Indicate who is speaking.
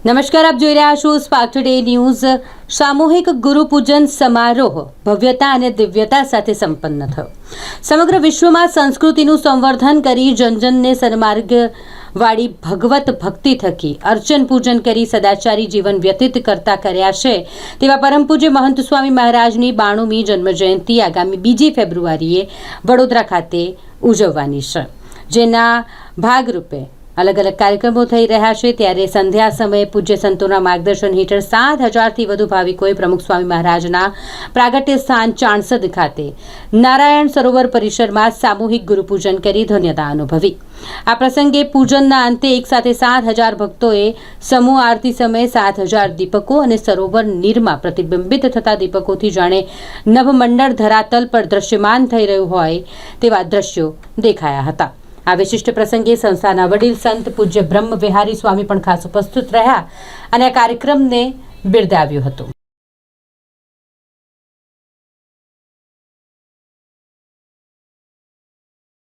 Speaker 1: નમસ્કાર, આપ જોઈ રહ્યા છો સ્પાર્ક ટુડે ન્યૂઝ। સામૂહિક ગુરુપૂજન સમારોહ ભવ્યતા અને દિવ્યતા સાથે સંપન્ન થયો। સમગ્ર વિશ્વમાં સંસ્કૃતિનું સંવર્ધન કરી જનજનને સન્માર્ગ વાળી ભગવત ભક્તિ થકી અર્ચન પૂજન કરી સદાચારી જીવન વ્યતીત કરતા કર્યા છે તેવા પરમ પૂજ્ય મહંત સ્વામી મહારાજની 92મી જન્મજયંતિ આગામી 2 ફેબ્રુઆરીએ વડોદરા ખાતે ઉજવવાની છે, જેના ભાગરૂપે अलग अलग कार्यक्रमों થઈ રહ્યા છે। ત્યારે સંધ્યા સમયે પૂજ્ય સંતોના માર્ગદર્શન હેઠળ 7,000થી વધુ ભાવિકોએ પ્રમુખ સ્વામી મહારાજના પ્રાગટ્ય સ્થાન ચાણસદ ખાતે નારાયણ સરોવર પરિસરમાં સામૂહિક ગુરુપૂજન કરી ધન્યતા અનુભવી। આ પ્રસંગે પૂજનના અંતે એક સાથે 7,000 ભક્તોએ સમૂહ આરતી સમયે 7,000 દીપકો અને સરોવર નીરમાં પ્રતિબિંબિત થતા દીપકોથી જાણે નભમંડળ ધરાતલ પર દ્રશ્યમાન થઈ રહ્યું હોય તેવા દ્રશ્યો દેખાયા હતા। આ વિશિષ્ટ પ્રસંગે સંસ્થાના વડીલ સંત પૂજ્ય બ્રહ્મ વિહારી સ્વામી પણ ખાસ ઉપસ્થિત રહ્યા અને આ કાર્યક્રમને બિરદાવ્યો હતો।